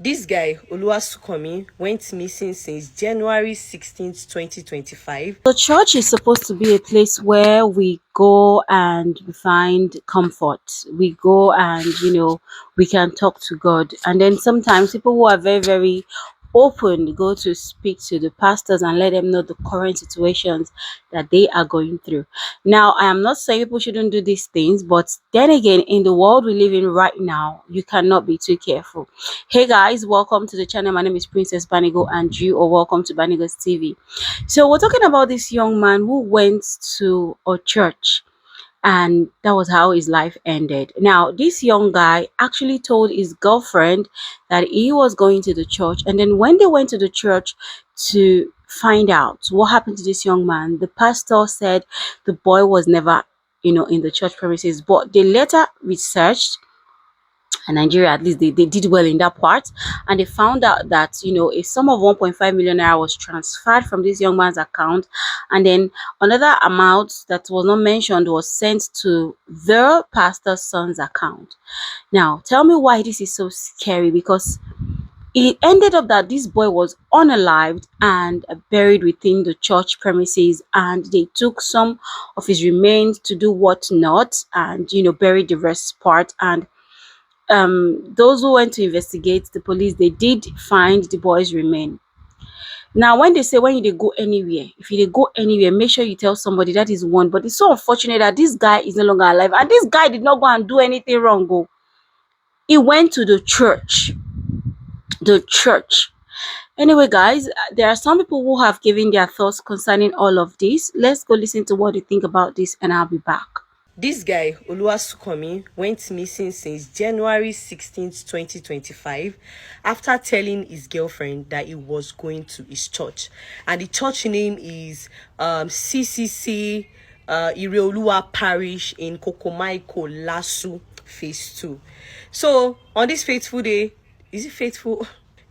This guy, Oluwasukomi, went missing since January 16th, 2025. The church is supposed to be a place where we go and we find comfort. We go and, we can talk to God. And then sometimes people who are very, very open go to speak to the pastors and let them know the current situations that they are going through. Now, I am not saying people shouldn't do these things, but then again, in the world we live in right now, you cannot be too careful. Hey guys, welcome to the channel. My name is Princess Banigo and you are welcome to Banigo's TV. So we're talking about this young man who went to a church and that was how his life ended. Now, this young guy actually told his girlfriend that he was going to the church, and then when they went to the church to find out what happened to this young man, the pastor said the boy was never, in the church premises, but they later researched, and Nigeria, at least they did well in that part, and they found out that a sum of 1.5 million naira was transferred from this young man's account, and then another amount that was not mentioned was sent to the pastor's son's account. Now tell me why this is so scary, because it ended up that this boy was unalived and buried within the church premises, and they took some of his remains to do what not, and buried the rest part. And those who went to investigate, the police, they did find the boy's remain. Now, when they say when you dey go anywhere, if you dey go anywhere, make sure you tell somebody. That is one. But it's so unfortunate that this guy is no longer alive, and this guy did not go and do anything wrong. Go, he went to the church. The church. Anyway, guys, there are some people who have given their thoughts concerning all of this. Let's go listen to what they think about this, and I'll be back. This guy, Oluwasukomi, went missing since January 16th, 2025 after telling his girlfriend that he was going to his church. And the church name is CCC Ireolua Parish in Kokomaiko, Lasu, Phase 2. So, on this fateful day, is it faithful?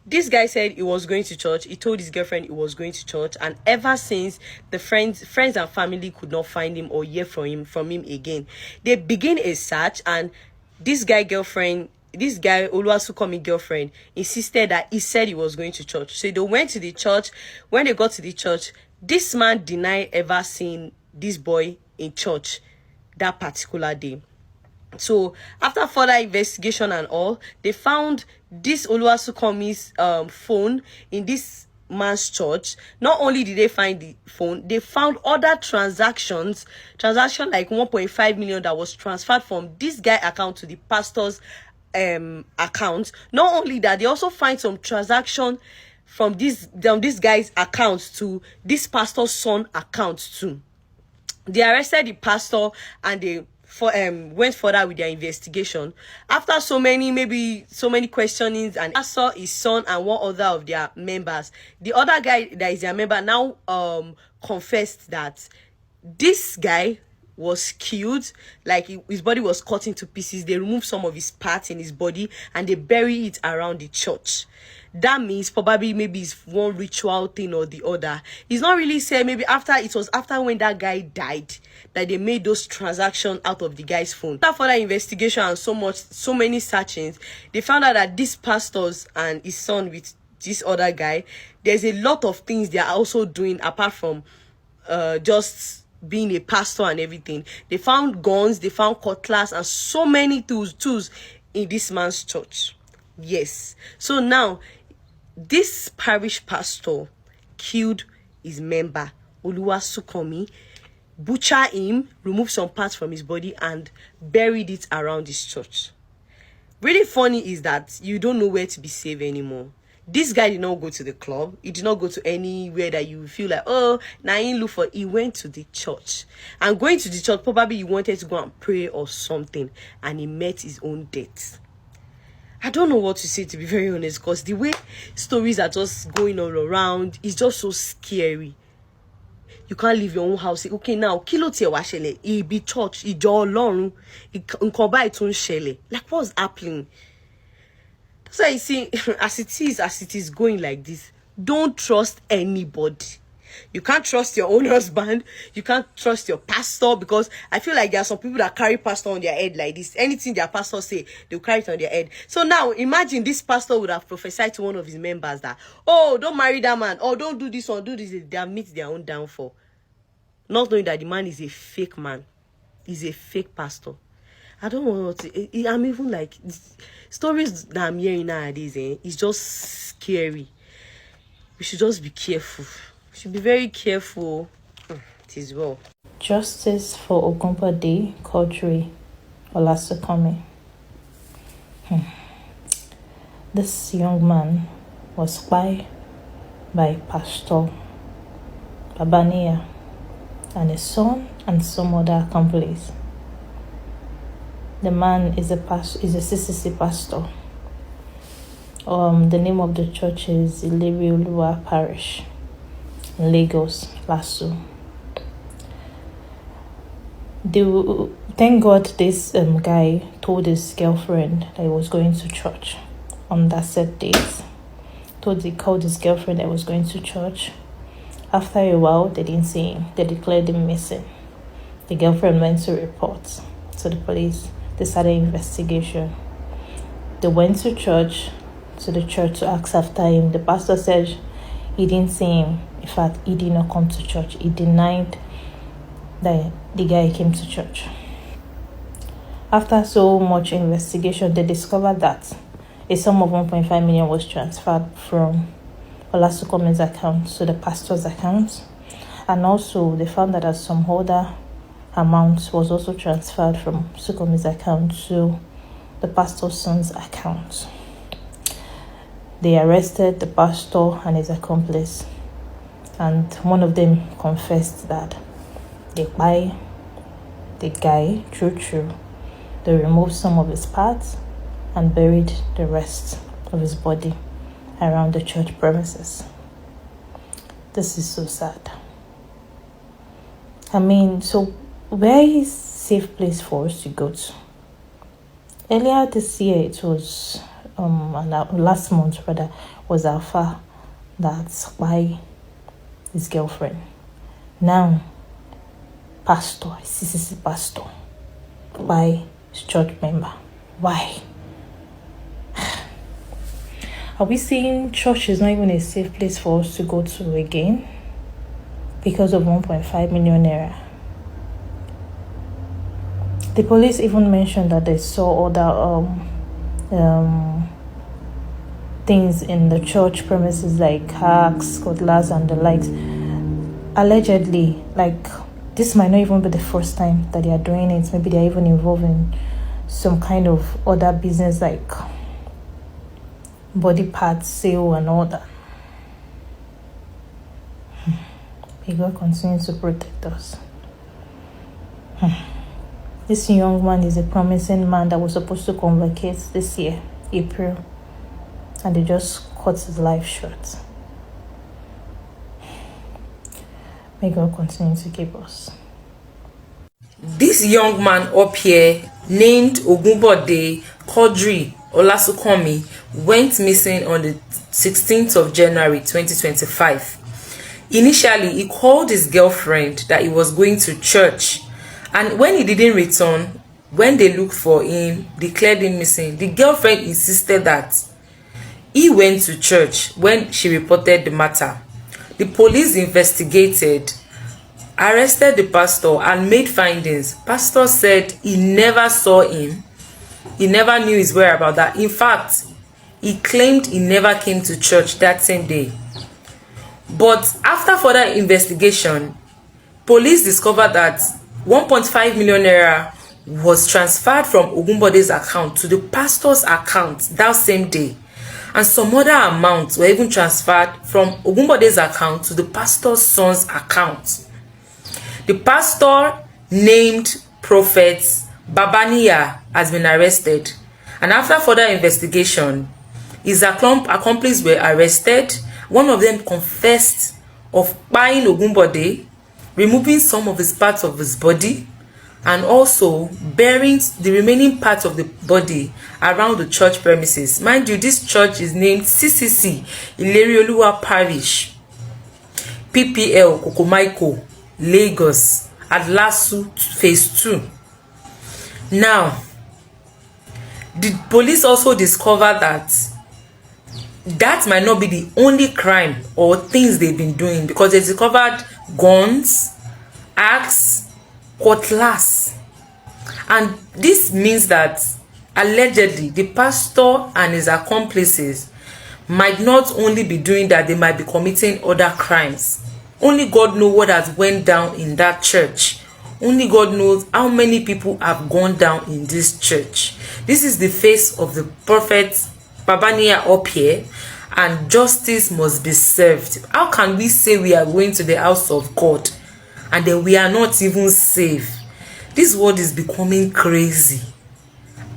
This guy said he was going to church. He told his girlfriend he was going to church, and ever since, the friends and family could not find him or hear from him again. They begin a search, and this guy Oluwasukomi girlfriend insisted that he said he was going to church. So they went to the church. When they got to the church, this man denied ever seeing this boy in church that particular day. So after further investigation and all, they found this Oluwasukomi's phone in this man's church. Not only did they find the phone, they found other transaction like 1.5 million that was transferred from this guy account to the pastor's account. Not only that, they also find some transaction from this guy's account to this pastor's son account too. They arrested the pastor and they went further with their investigation. After so many questionings, and I saw his son and one other of their members, the other guy that is their member now confessed that this guy was killed, like his body was cut into pieces. They removed some of his parts in his body and they bury it around the church. That means probably maybe it's one ritual thing or the other. It's not really said. Maybe it was after when that guy died that they made those transactions out of the guy's phone. After further investigation and so many searchings, they found out that these pastors and his son with this other guy, there's a lot of things they are also doing apart from just being a pastor and everything. They found guns, they found cutlass and so many tools in this man's church. Yes. So now, this parish pastor killed his member, Oluwasukomi, butchered him, removed some parts from his body, and buried it around his church. Really funny is that you don't know where to be safe anymore. This guy did not go to the club. He did not go to anywhere that you feel like, oh, now he look for. He went to the church. And going to the church, probably he wanted to go and pray or something, and he met his own death. I don't know what to say, to be very honest, because the way stories are just going all around is just so scary. You can't leave your own house. Okay, now, kilo ti wa shele. It be church. It jo Ọlọ́run. Nǹkan báyìí tún ṣẹlẹ̀. Like, what's happening? So you see, as it is going like this, don't trust anybody. You can't trust your own husband. You can't trust your pastor, because I feel like there are some people that carry pastor on their head like this. Anything their pastor say, they'll carry it on their head. So now imagine this pastor would have prophesied to one of his members that, oh, don't marry that man, or don't do this one, do this. They have meet their own downfall. Not knowing that the man is a fake man. He's a fake pastor. I don't know I'm even like, stories that I'm hearing nowadays, it's just scary. We should just be careful. We should be very careful. It is well. Justice for Ogunbode Quadri Olasukome. This young man was spied by Pastor Babania and his son and some other accomplices. The man is a CCC pastor. The name of the church is UNALIV3D Parish in Lagos, Lasso. Thank God this guy told his girlfriend that he was going to church on that set days. He called his girlfriend that he was going to church. After a while, they didn't see him. They declared him missing. The girlfriend went to report to the police. They started investigation. They went to the church to ask after him. The pastor said he didn't see him. In fact, he did not come to church. He denied that the guy came to church. After so much investigation, they discovered that a sum of 1.5 million was transferred from Olasukome's account to the pastor's account. And also, they found that some other amount was also transferred from Sukome's account to the pastor's son's account. They arrested the pastor and his accomplice, and one of them confessed that they buy the guy true. They removed some of his parts and buried the rest of his body around the church premises. This is so sad. I mean, so where is a safe place for us to go to? Earlier this year, it was last month rather, was Alpha that by his girlfriend. Now, pastor, CCC pastor, by his church member. Why? Are we saying church is not even a safe place for us to go to again because of 1.5 million naira? The police even mentioned that they saw other things in the church premises like hacks, cutlass, and the likes. Allegedly, like, this might not even be the first time that they are doing it. Maybe they are even involved in some kind of other business like body parts sale and all that. May God continue to protect us. This young man is a promising man that was supposed to convocate this year, April, and they just cut his life short. May God continue to keep us. This young man up here, named Ogunbode Quadri Olasukome, went missing on the 16th of January 2025. Initially, he called his girlfriend that he was going to church, and when he didn't return, when they looked for him, declared him missing. The girlfriend insisted that he went to church when she reported the matter. The police investigated, arrested the pastor, and made findings. Pastor said he never saw him. He never knew his whereabouts. That in fact, he claimed he never came to church that same day. But after further investigation, police discovered that 1.5 million naira was transferred from Ogunbode's account to the pastor's account that same day. And some other amounts were even transferred from Ogunbode's account to the pastor's son's account. The pastor named Prophet Babania has been arrested. And after further investigation, his accomplices were arrested. One of them confessed of buying Ogunbode, removing some of his parts of his body, and also burying the remaining parts of the body around the church premises. Mind you, this church is named CCC UNALIV3D Parish. PPL Kokomaiko, Lagos, at Lasu Phase 2. Now, the police also discovered that might not be the only crime or things they've been doing, because they discovered guns, axe, cutlass. And this means that allegedly the pastor and his accomplices might not only be doing that, they might be committing other crimes. Only God knows what has went down in that church. Only God knows how many people have gone down in this church. This is the face of the prophet Babania up here, and justice must be served. How can we say we are going to the house of God and then we are not even safe? This world is becoming crazy.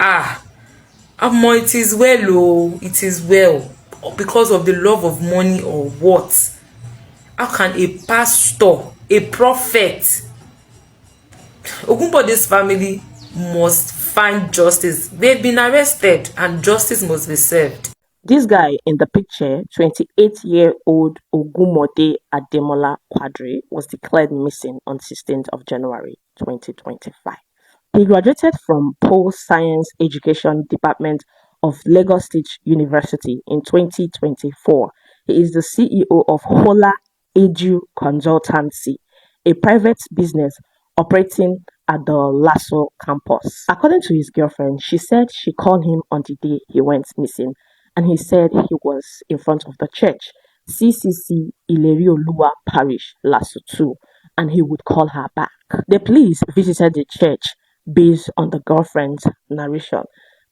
It is well, oh, it is well. Because of the love of money or what? How can a pastor, a prophet, Ogunbode's family must find justice. They've been arrested and justice must be served. This guy in the picture, 28-year-old Ogumode Ademola Quadri, was declared missing on 16th of January 2025. He graduated from Pole Science Education Department of Lagos State University in 2024. He is the CEO of Hola Edu Consultancy, a private business operating at the Lasso campus. According to his girlfriend, she said she called him on the day he went missing, and he said he was in front of the church, CCC Ilerioluwa Parish, Lasso 2, and he would call her back. The police visited the church based on the girlfriend's narration.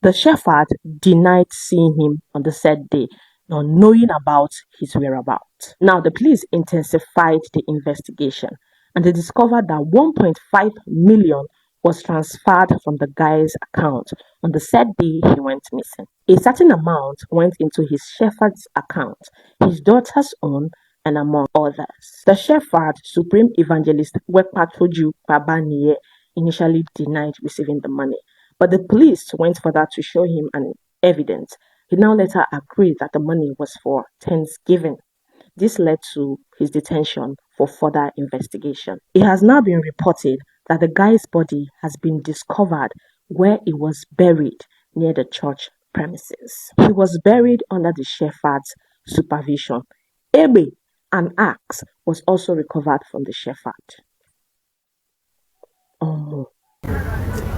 The shepherd denied seeing him on the said day, not knowing about his whereabouts. Now, the police intensified the investigation, and they discovered that 1.5 million was transferred from the guy's account on the said day he went missing. A certain amount went into his shepherd's account, his daughter's own, and among others. The shepherd, Supreme Evangelist Wekpatoju Babaniye, initially denied receiving the money, but the police went further to show him an evidence. He now later agreed that the money was for Thanksgiving. This led to his detention for further investigation. It has now been reported that the guy's body has been discovered where he was buried near the church premises. He was buried under the shepherd's supervision. Ebe, an axe, was also recovered from the shepherd.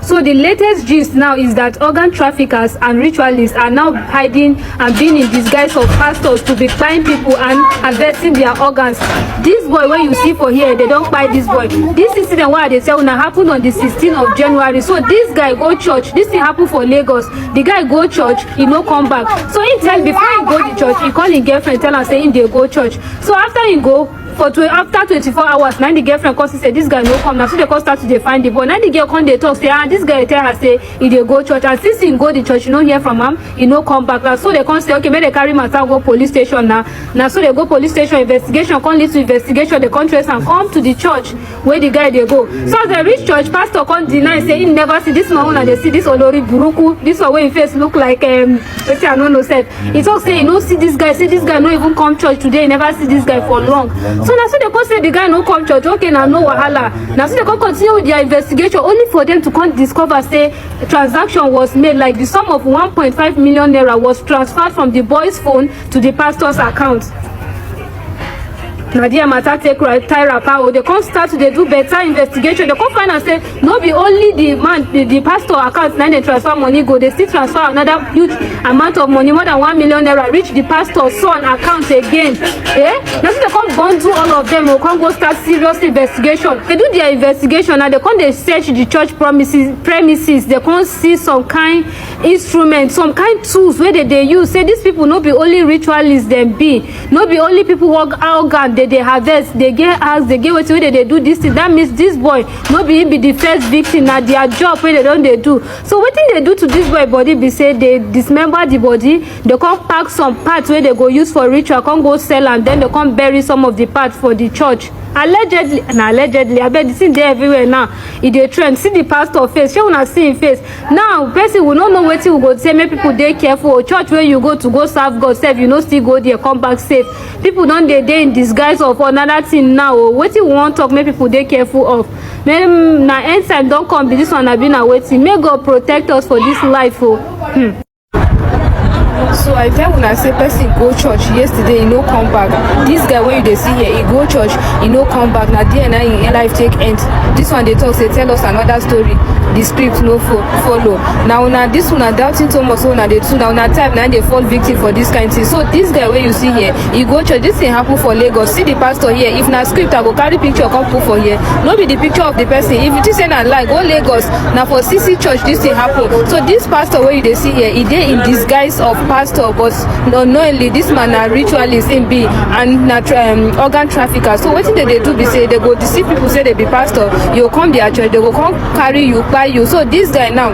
So the latest gist now is that organ traffickers and ritualists are now hiding and being in disguise of pastors to be buying people and harvesting their organs. This boy, when you see for here, they don't buy this boy. This incident where they say now happened on the 16th of January. So this guy go church. This thing happened for Lagos. The guy go church, he no come back. So he tell before he go to church, he call his girlfriend, tell her saying they go church. So after he go, after 24 hours, now the girlfriend calls and say this guy no come. Now so they call start to find the boy. Now the girl come they talk say this guy tell her say he dey go church, and since he go the church, you no hear from him, he no come back. Now so they come say okay, make they carry matter go police station now. Now so they go police station, investigation come lead to investigation. They come trace and come to the church where the guy they go. So as they reach church, pastor come deny say he never see this man and they see this Olori Buruku. This one where his face look like let's say I don't know said. He talk say he no see this guy. Say this guy no even come church today. He never see this guy for long. So now so they come say the guy no come church. Okay, now no wahala. Now so they come continue with their investigation only for them to come discover say a transaction was made, like the sum of 1.5 million naira was transferred from the boy's phone to the pastor's account. Nadia matter take Tyra power. They can't start to do better investigation. They can't find and say no be only the man the pastor account now they transfer money go. They still transfer another huge amount of money, more than 1 million naira, reach the pastor's son account again. Now so they can't bundle all of them or can't go start serious investigation. They do their investigation and they can't they search the church premises. They can't see some kind instruments, some kind tools where they use. Say these people no be only ritualists them be, no be only people work organ they harvest, they get asked, they get what they do this thing. That means this boy no be him be the first victim na their job where they don't they do. So what thing they do to this boy body be say they dismember the body, they come pack some parts where they go use for ritual, come go sell, and then they come bury some of the parts for the church. allegedly, I bet the thing dey everywhere now. E dey trend. See the pastor face, shey una see him face. Now person will not know wetin we go say, make people dey careful. Church where you go to go serve God sef, you no still go there come back safe. People don dey in disguise of another thing now. Wetin we wan talk, make people dey careful of. Na end time don come be this one, abi na wetin. May God protect us for this life. So I tell una say person go church yesterday, he no come back. This guy wey you dey see here, he go church, he no come back. Na there na him life take end. This one dey talk say tell us another story. The script no follow. Now una this una doubting Thomas, so una dey too. Now una type na dey fall victim for this kind thing. So this guy wey you see here, he go church. This thing happen for Lagos. See the pastor here. If na script, I go carry picture come put for here. No be the picture of the person. If you think say na lie, go Lagos. Na for CC church this thing happen. So this pastor wey you dey see here, he dey in disguise of pastor, but unknowingly this man na ritualist him be, and na organ trafficker. So wetin they do be say they go deceive people say they be pastor. You come their church, they go come carry you, buy you. So this guy now,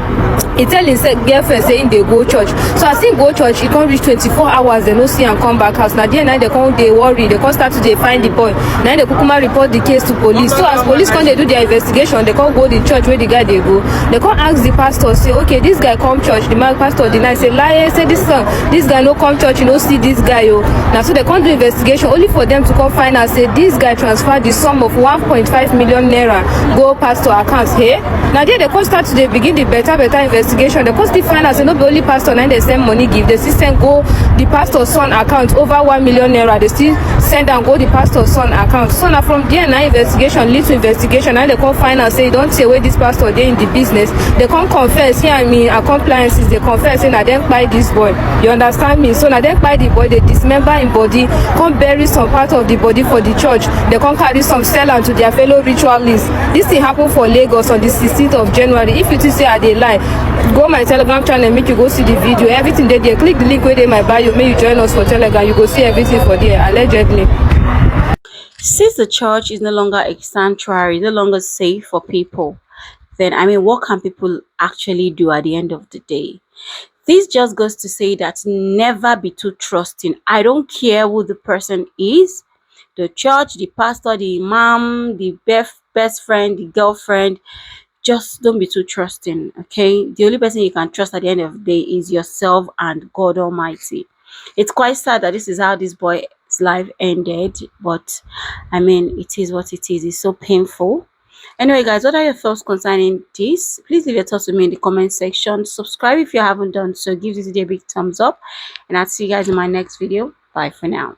he tell his girlfriend saying they go church. So as he go church, he come reach 24 hours, they no see and come back house. Now there now they come, they worry, they come start to they find the boy. Now they kukuma report the case to police. So as police come, they do their investigation, they come go the church where the guy they go. They come ask the pastor, say, okay, this guy come church. The man pastor deny, say, lie, say this guy no come church, you no see this guy. Now so they come do investigation only for them to come find out, say this guy transferred the sum of 1.5 million naira go pastor accounts. Hey, now there they come start to they begin the better investigation. They come still find out say no be only pastor now they send money give. The system go the pastor's son account over 1 million naira. They still send and go the pastor's son account. So now from there now investigation lead to investigation. Now they come find out say don't say where this pastor they in the business. They come confess here. I mean accompliances. They confess saying I didn't buy this boy. You understand me? So now they buy the boy, they dismember him body, come bury some part of the body for the church. They come carry some sell am to their fellow ritualists. This thing happened for Lagos on the 16th of January. If you think say I dey lie, go my Telegram channel, make you go see the video. Everything there. Click the link where they my bio, make you join us for Telegram. You go see everything for there, allegedly. Since the church is no longer a sanctuary, no longer safe for people, then I mean, what can people actually do at the end of the day? This just goes to say that never be too trusting. I don't care who the person is, the church, the pastor, the imam, the best friend, the girlfriend. Just don't be too trusting, okay? The only person you can trust at the end of the day is yourself and God Almighty. It's quite sad that this is how this boy's life ended, but I mean, it is what it is. It's so painful. Anyway, guys, what are your thoughts concerning this? Please leave your thoughts with me in the comment section. Subscribe if you haven't done so. Give this video a big thumbs up, and I'll see you guys in my next video. Bye for now.